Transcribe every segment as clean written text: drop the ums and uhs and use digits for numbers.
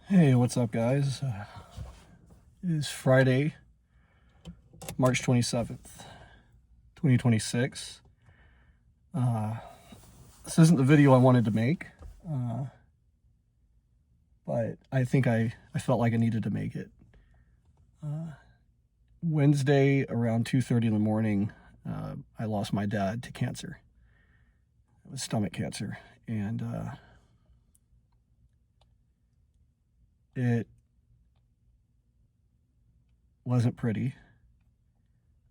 Hey, what's up, guys? It is Friday, March 27th, 2026. This isn't the video I wanted to make, uh, but I think I felt like I needed to make it. Wednesday around 2:30 in the morning, I lost my dad to cancer. It was stomach cancer, and it wasn't pretty.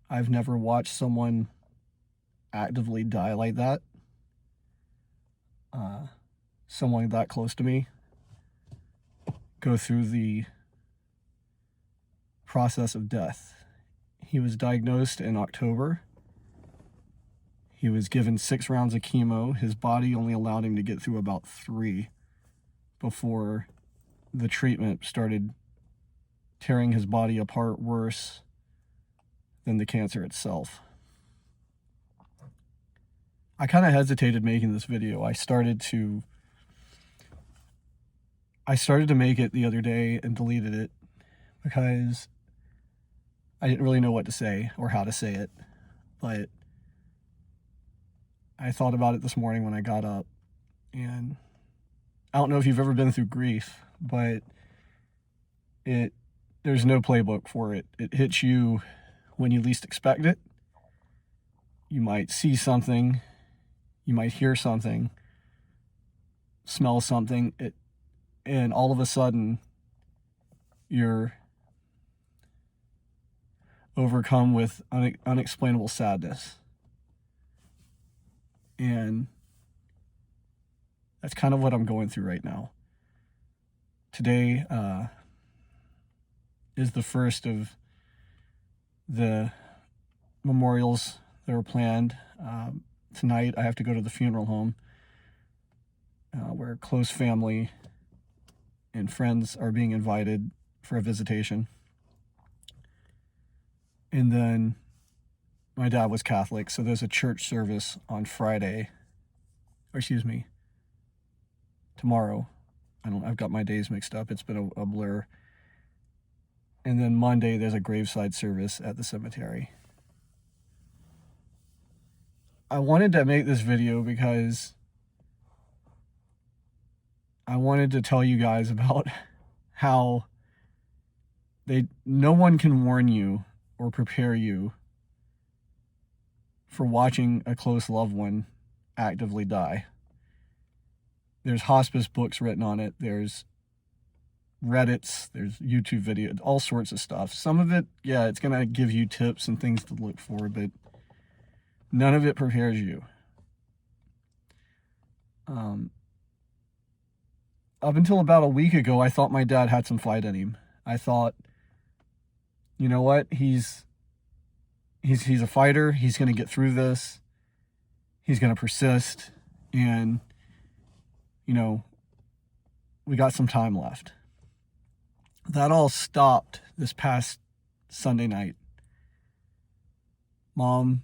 I've never watched someone actively die like that. Someone that close to me go through the process of death. He was diagnosed in October. He was given 6 rounds of chemo. His body only allowed him to get through about 3 before the treatment started tearing his body apart worse than the cancer itself. I kind of hesitated making this video. I started to make it the other day and deleted it because I didn't really know what to say or how to say it. But I thought about it this morning when I got up, and I don't know if you've ever been through grief, but there's no playbook for it. It hits you when you least expect it. You might see something, you might hear something, smell something, and all of a sudden you're overcome with unexplainable sadness. And that's kind of what I'm going through right now. Today is the first of the memorials that are planned. Tonight I have to go to the funeral home where close family and friends are being invited for a visitation. And then my dad was Catholic, so there's a church service on Friday, or excuse me, tomorrow. I've got my days mixed up. It's been a blur. And then Monday, there's a graveside service at the cemetery. I wanted to make this video because I wanted to tell you guys about how no one can warn you or prepare you for watching a close loved one actively die. There's hospice books written on it. There's Reddits, there's YouTube videos, all sorts of stuff. Some of it, yeah, it's going to give you tips and things to look for, but none of it prepares you. Up until about a week ago, I thought my dad had some fight in him. I thought, you know what, he's a fighter. He's going to get through this. He's going to persist, and we got some time left. That all stopped this past Sunday night. Mom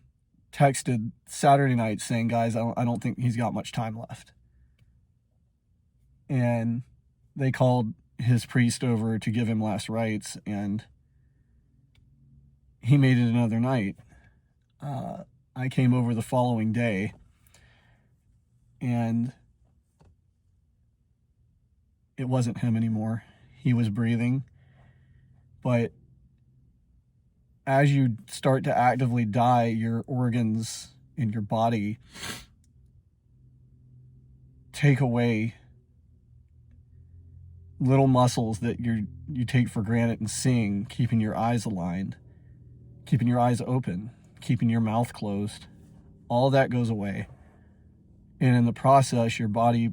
texted Saturday night saying, guys, I don't think he's got much time left. And they called his priest over to give him last rites, and he made it another night. I came over the following day, and it wasn't him anymore. He was breathing, but as you start to actively die, your organs in your body take away little muscles that you take for granted and seeing, keeping your eyes aligned, keeping your eyes open, keeping your mouth closed. All that goes away. And in the process, your body,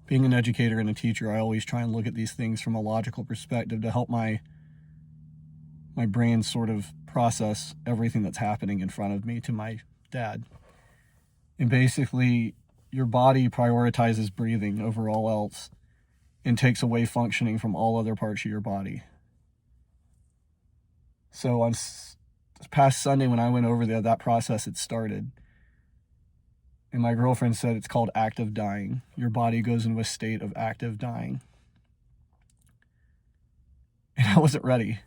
being an educator and a teacher, I always try and look at these things from a logical perspective to help my brain sort of process everything that's happening in front of me to my dad. And basically, your body prioritizes breathing over all else and takes away functioning from all other parts of your body. So on this past Sunday when I went over there, that process had started. And my girlfriend said it's called active dying. Your body goes into a state of active dying. And I wasn't ready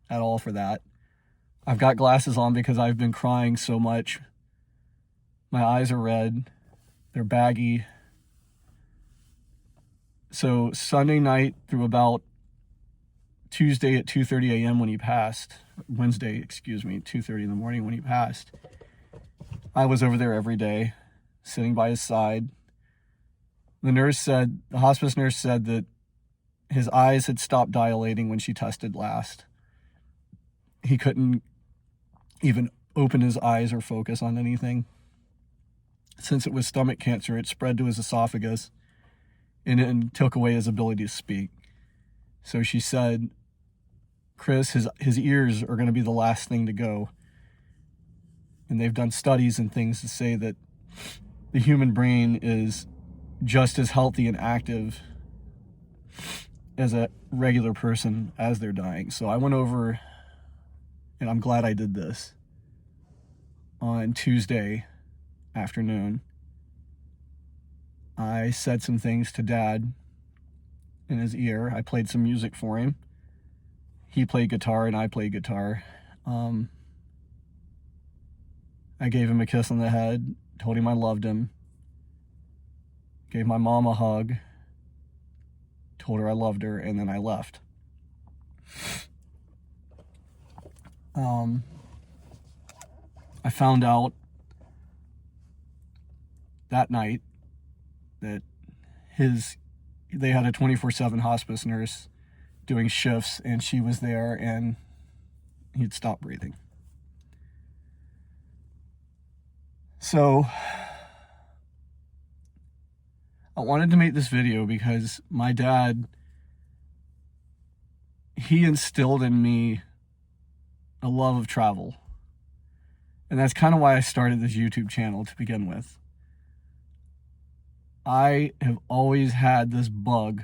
at all for that. I've got glasses on because I've been crying so much. My eyes are red. They're baggy. So Sunday night through about Tuesday at 2:30 a.m. when he passed, Wednesday, 2:30 in the morning when he passed, I was over there every day, sitting by his side. The hospice nurse said that his eyes had stopped dilating when she tested last. He couldn't even open his eyes or focus on anything. Since it was stomach cancer, it spread to his esophagus and it took away his ability to speak. So she said, Chris, his ears are going to be the last thing to go. And they've done studies and things to say that the human brain is just as healthy and active as a regular person as they're dying. So I went over, and I'm glad I did this, on Tuesday afternoon. I said some things to Dad in his ear. I played some music for him. He played guitar and I played guitar. I gave him a kiss on the head, told him I loved him, gave my mom a hug, told her I loved her, and then I left. I found out that night that they had a 24/7 hospice nurse doing shifts, and she was there, and he'd stopped breathing. So I wanted to make this video because my dad, he instilled in me a love of travel. And that's kind of why I started this YouTube channel to begin with. I have always had this bug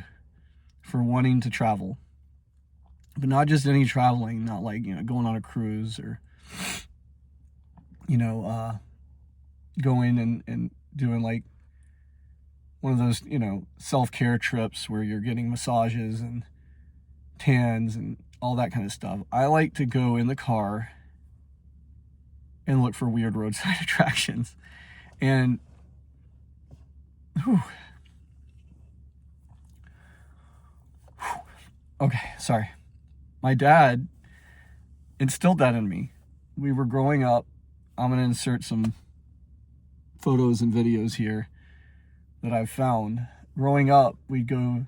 for wanting to travel. But not just any traveling, not like, going on a cruise or, going and doing like one of those, self-care trips where you're getting massages and tans and all that kind of stuff. I like to go in the car and look for weird roadside attractions. And okay, sorry. My dad instilled that in me. We were growing up. I'm going to insert some photos and videos here that I've found. Growing up, we'd go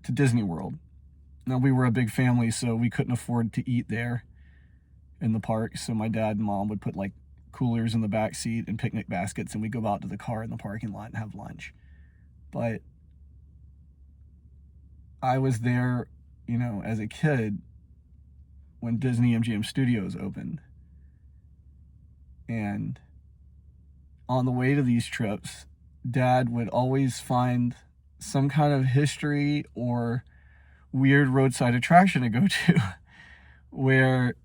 to Disney World. Now, we were a big family, so we couldn't afford to eat there in the park. So my dad and mom would put like coolers in the back seat and picnic baskets, and we'd go out to the car in the parking lot and have lunch. But I was there, as a kid when Disney MGM Studios opened. And on the way to these trips, Dad would always find some kind of history or weird roadside attraction to go to where,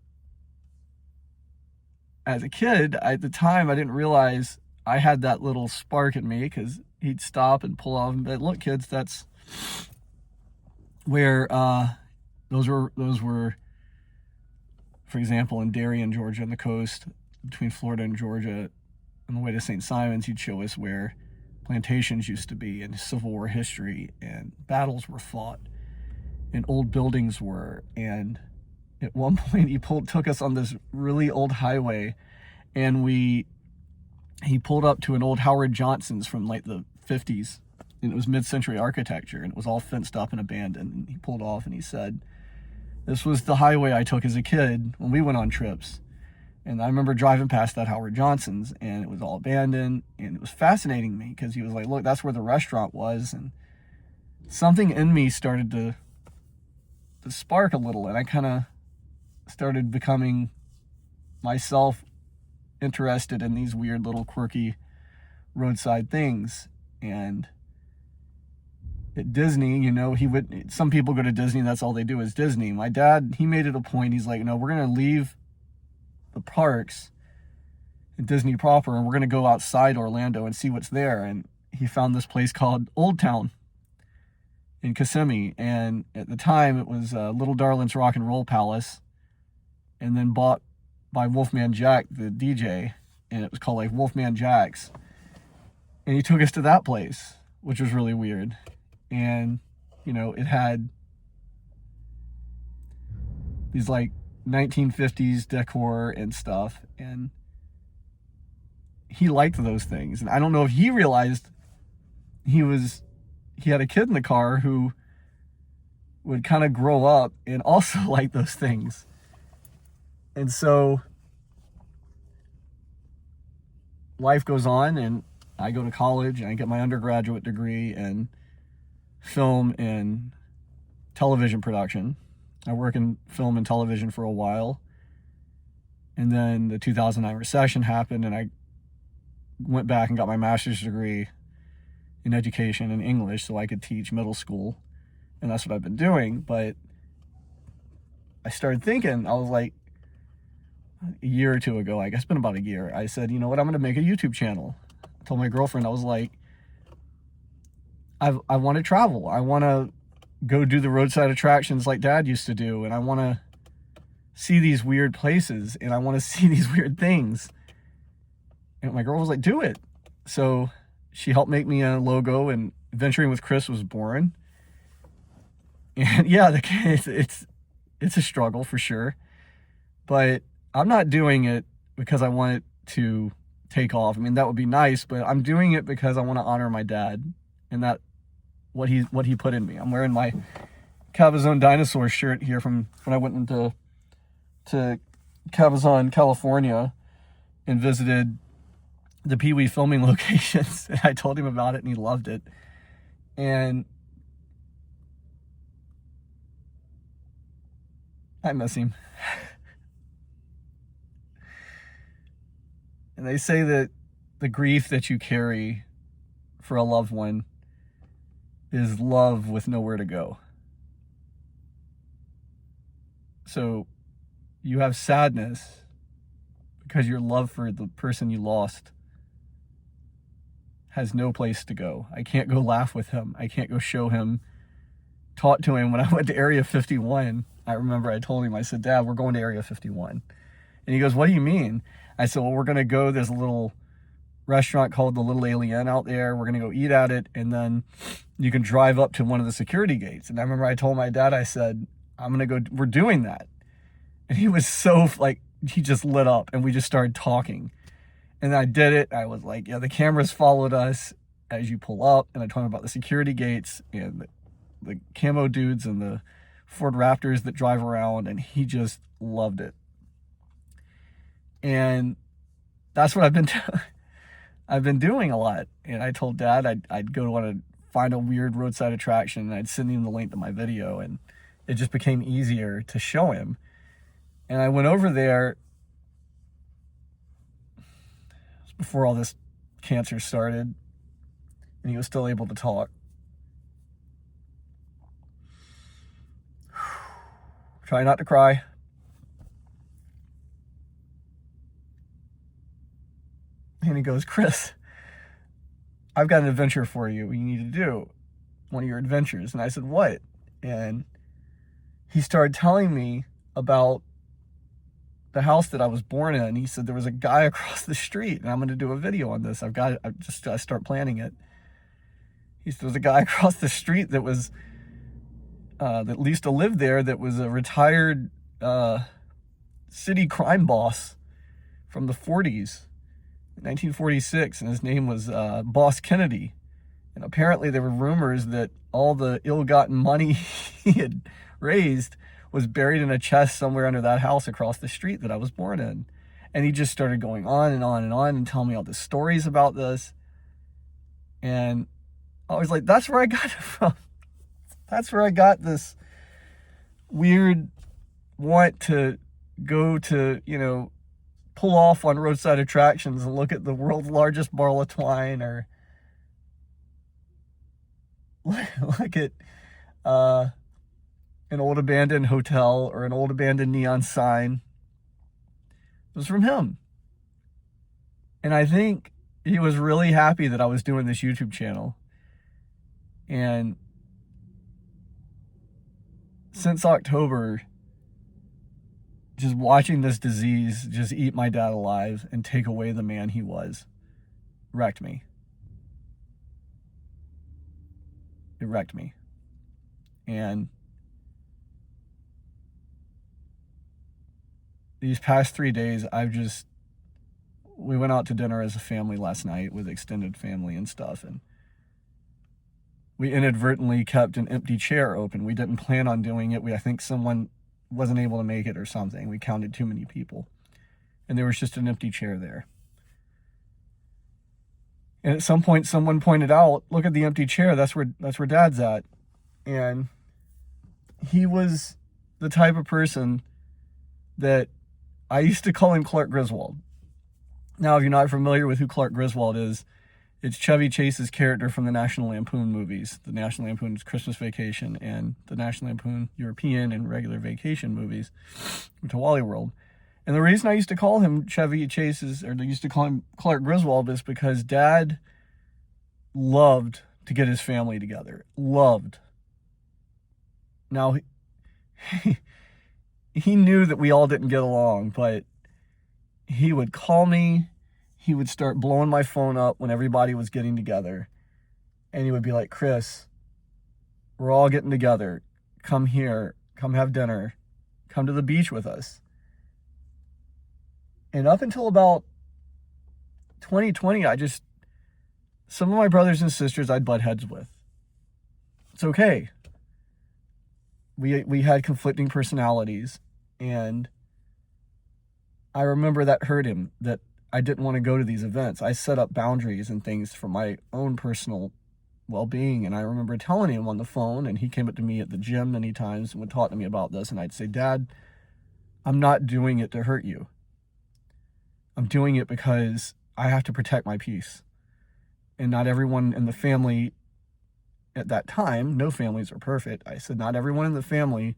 as a kid, at the time, I didn't realize I had that little spark in me, because he'd stop and pull off and be like, look, kids, that's where those were, for example, in Darien, Georgia, on the coast between Florida and Georgia, on the way to St. Simons, he'd show us where plantations used to be, and Civil War history, and battles were fought, and old buildings were. And at one point, he took us on this really old highway, and he pulled up to an old Howard Johnson's from like the 50s, and it was mid-century architecture, and it was all fenced up and abandoned. And he pulled off and he said, this was the highway I took as a kid when we went on trips. And I remember driving past that Howard Johnson's, and it was all abandoned, and it was fascinating me, because he was like, look, that's where the restaurant was. And something in me started to spark a little, and I kind of started becoming myself interested in these weird little quirky roadside things. And at Disney, some people go to Disney, that's all they do is Disney. My dad, he made it a point, he's like, no, we're going to leave the parks Disney proper, and we're going to go outside Orlando and see what's there. And he found this place called Old Town in Kissimmee, and at the time it was Little Darling's Rock and Roll Palace, and then bought by Wolfman Jack, the DJ, and it was called like Wolfman Jack's. And he took us to that place, which was really weird. And, you know, it had these like 1950s decor and stuff, and he liked those things. And I don't know if he realized he had a kid in the car who would kind of grow up and also like those things. And so life goes on, and I go to college and I get my undergraduate degree in film and television production. I work in film and television for a while. And then the 2009 recession happened, and I went back and got my master's degree in education and English so I could teach middle school. And that's what I've been doing. But I started thinking, I was like, a year or two ago, I guess it's been about a year, I said, you know what, I'm going to make a YouTube channel. I told my girlfriend, I was like, I want to travel. I want to go do the roadside attractions like Dad used to do. And I want to see these weird places, and I want to see these weird things. And my girl was like, do it. So she helped make me a logo, and Venturing with Chris was born. And yeah, it's a struggle for sure. But I'm not doing it because I want it to take off. I mean, that would be nice, but I'm doing it because I want to honor my dad and that what he put in me. I'm wearing my Cabazon Dinosaur shirt here from when I went into Cabazon, California, and visited the Pee Wee filming locations. And I told him about it, and he loved it. And I miss him. And they say that the grief that you carry for a loved one is love with nowhere to go. So you have sadness because your love for the person you lost has no place to go. I can't go laugh with him. I can't go show him, talk to him. When I went to Area 51, I remember I told him, I said, Dad, we're going to Area 51. And he goes, what do you mean? I said, well, we're going to go, there's a little restaurant called The Little Alien out there. We're going to go eat at it, and then you can drive up to one of the security gates. And I remember I told my dad, I said, I'm going to go, we're doing that. And he was so, like, he just lit up, and we just started talking. And I did it. I was like, yeah, the cameras followed us as you pull up. And I told him about the security gates and the camo dudes and the Ford Raptors that drive around. And he just loved it. And that's what I've been doing a lot. And I told Dad I'd go want to find a weird roadside attraction, and I'd send him the link to my video. And it just became easier to show him. And I went over there before all this cancer started, and he was still able to talk. Try not to cry. And he goes, Chris, I've got an adventure for you. You need to do one of your adventures. And I said, what? And he started telling me about the house that I was born in. He said there was a guy across the street, and I'm going to do a video on this. I just got to start planning it. He said there was a guy across the street that was that used to live there, that was a retired city crime boss from the 40s, 1946, and his name was Boss Kennedy. And apparently there were rumors that all the ill-gotten money he had raised was buried in a chest somewhere under that house across the street that I was born in. And he just started going on and on and on and telling me all the stories about this. And I was like, that's where I got it from. That's where I got this weird want to go to, you know, pull off on roadside attractions and look at the world's largest ball of twine, or look at an old abandoned hotel or an old abandoned neon sign. It was from him. And I think he was really happy that I was doing this YouTube channel. And since October, just watching this disease just eat my dad alive and take away the man he was wrecked me. It wrecked me. And these past 3 days, we went out to dinner as a family last night with extended family and stuff, and we inadvertently kept an empty chair open. We didn't plan on doing it. I think someone wasn't able to make it or something. We counted too many people, and there was just an empty chair there. And at some point, someone pointed out, "Look at the empty chair. That's where Dad's at." And he was the type of person that I used to call him Clark Griswold. Now, if you're not familiar with who Clark Griswold is, it's Chevy Chase's character from the National Lampoon movies, the National Lampoon's Christmas Vacation and the National Lampoon European and regular vacation movies, to Wally World. And the reason I used to call him Chevy Chase's, or they used to call him Clark Griswold, is because Dad loved to get his family together. Loved. Now, he knew that we all didn't get along, but he would call me. He would start blowing my phone up when everybody was getting together. And he would be like, "Chris, we're all getting together. Come here. Come have dinner. Come to the beach with us." And up until about 2020, some of my brothers and sisters I'd butt heads with. It's okay. We had conflicting personalities, and I remember that hurt him, that I didn't want to go to these events. I set up boundaries and things for my own personal well-being, and I remember telling him on the phone, and he came up to me at the gym many times and would talk to me about this, and I'd say, "Dad, I'm not doing it to hurt you. I'm doing it because I have to protect my peace." And not everyone in the family at that time, no families are perfect. I said, not everyone in the family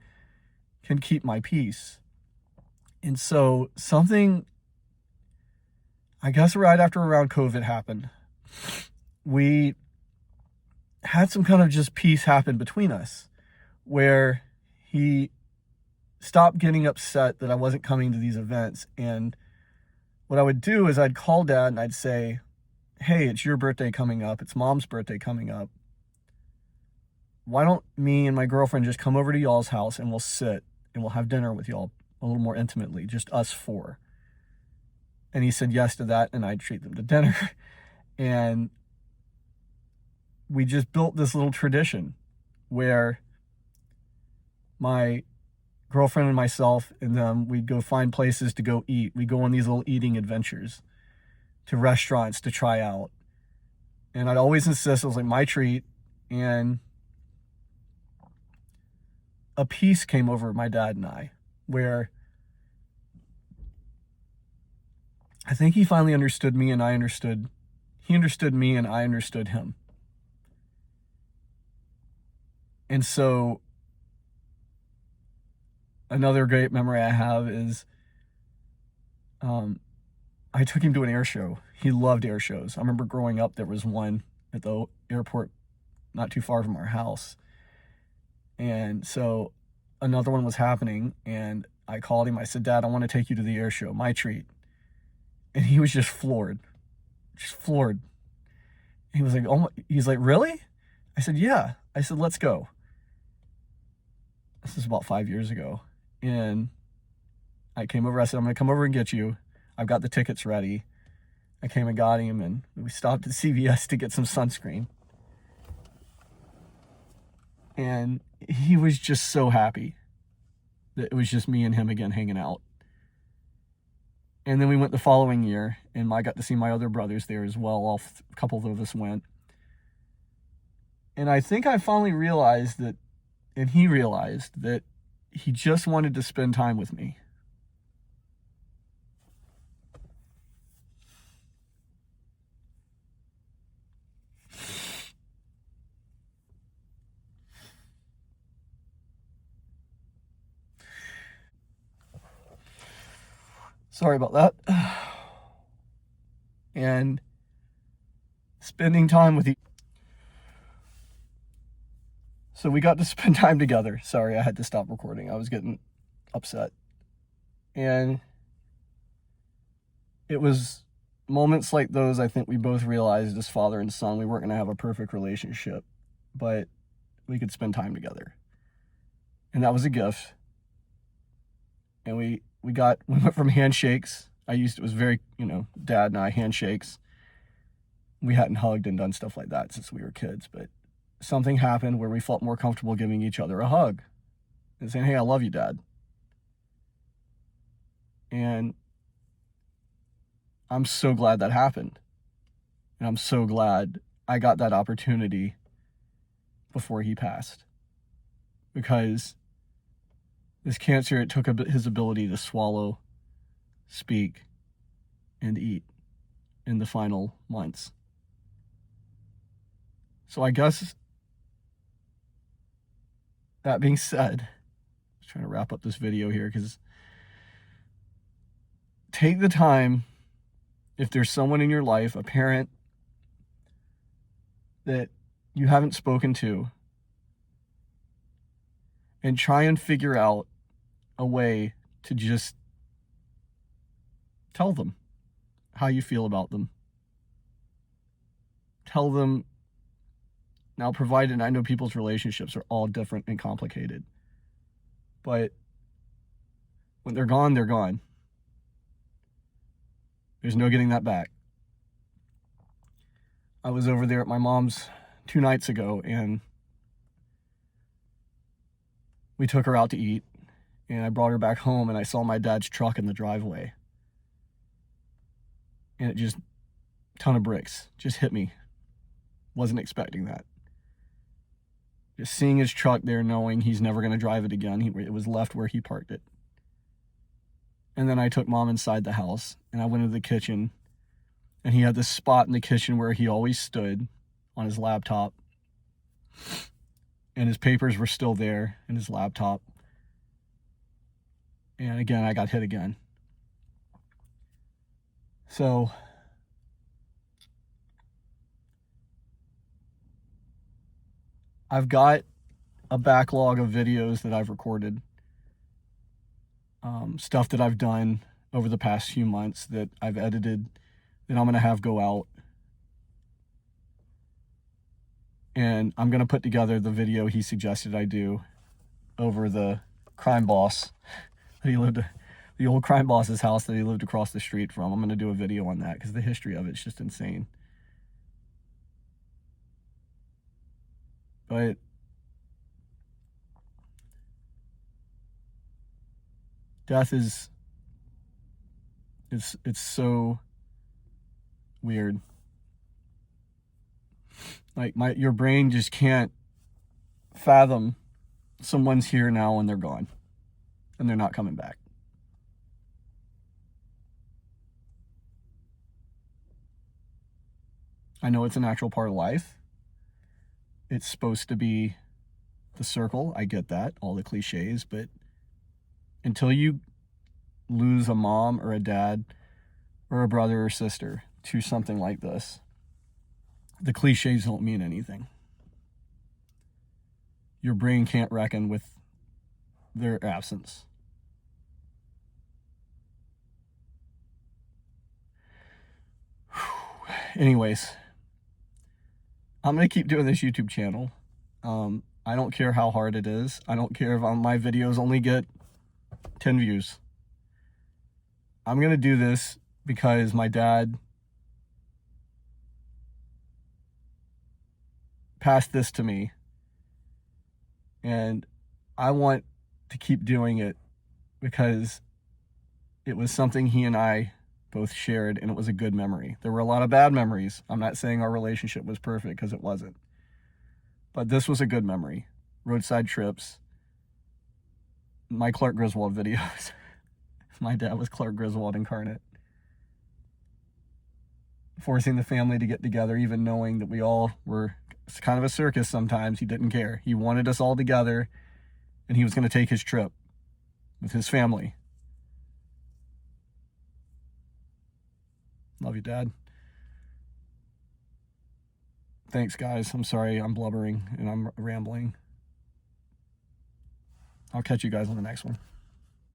can keep my peace. And so something, I guess right after around COVID happened, we had some kind of just peace happen between us, where he stopped getting upset that I wasn't coming to these events. And what I would do is I'd call Dad and I'd say, "Hey, it's your birthday coming up. It's Mom's birthday coming up. Why don't me and my girlfriend just come over to y'all's house and we'll sit and we'll have dinner with y'all a little more intimately, just us four." And he said yes to that, and I'd treat them to dinner. And we just built this little tradition where my girlfriend and myself and them, we'd go find places to go eat. We go on these little eating adventures to restaurants to try out. And I'd always insist it was like my treat. And a peace came over my dad and I, where I think he finally understood me and he understood me and I understood him. And so another great memory I have is I took him to an air show. He loved air shows. I remember growing up, there was one at the airport not too far from our house. And so another one was happening, and I called him. I said, "Dad, I want to take you to the air show, my treat." And he was just floored. Just floored. He was like, "Oh my," he's like, "Really?" I said, "Yeah." I said, "Let's go." This is about 5 years ago. And I came over. I said, "I'm going to come over and get you. I've got the tickets ready." I came and got him, and we stopped at CVS to get some sunscreen. And he was just so happy that it was just me and him again hanging out. And then we went the following year, and I got to see my other brothers there as well. A couple of us went. And I think I finally realized that, and he realized that he just wanted to spend time with me. Sorry about that. and spending time with each. So we got to spend time together. Sorry, I had to stop recording. I was getting upset. And it was moments like those, I think we both realized as father and son, we weren't going to have a perfect relationship, but we could spend time together. And that was a gift. And we went from handshakes. It was very, Dad and I handshakes. We hadn't hugged and done stuff like that since we were kids, but something happened where we felt more comfortable giving each other a hug and saying, "Hey, I love you, Dad." And I'm so glad that happened. And I'm so glad I got that opportunity before he passed. Because this cancer, it took his ability to swallow, speak, and eat in the final months. So I guess, that being said, I'm trying to wrap up this video here, because take the time, if there's someone in your life, a parent that you haven't spoken to, and try and figure out a way to just tell them how you feel about them. Tell them, now provided I know people's relationships are all different and complicated, but when they're gone, they're gone. There's no getting that back. I was over there at my mom's 2 nights ago, and we took her out to eat, and I brought her back home, and I saw my dad's truck in the driveway. And it just, ton of bricks, just hit me. Wasn't expecting that. Just seeing his truck there, knowing he's never going to drive it again. It was left where he parked it. And then I took Mom inside the house, and I went into the kitchen, and he had this spot in the kitchen where he always stood on his laptop, and his papers were still there in his laptop. And again, I got hit again. So I've got a backlog of videos that I've recorded, stuff that I've done over the past few months that I've edited, that I'm going to have go out. And I'm going to put together the video he suggested I do over the crime boss that the old crime boss's house that he lived across the street from. I'm going to do a video on that because the history of it's just insane. But death is, it's so weird. Like your brain just can't fathom someone's here now and they're gone and they're not coming back. I know it's a natural part of life. It's supposed to be the circle. I get that, all the cliches, but until you lose a mom or a dad or a brother or sister to something like this, the cliches don't mean anything. Your brain can't reckon with their absence. Anyways, I'm going to keep doing this YouTube channel. I don't care how hard it is. I don't care if my videos only get 10 views. I'm going to do this because my dad passed this to me. And I want to keep doing it because it was something he and I both shared, and it was a good memory. There were a lot of bad memories. I'm not saying our relationship was perfect, because it wasn't. But this was a good memory. Roadside trips. My Clark Griswold videos. My dad was Clark Griswold incarnate. Forcing the family to get together, even knowing that we all were, it's kind of a circus sometimes. He didn't care. He wanted us all together, and he was going to take his trip with his family. Love you, Dad. Thanks, guys. I'm sorry I'm blubbering and I'm rambling. I'll catch you guys on the next one.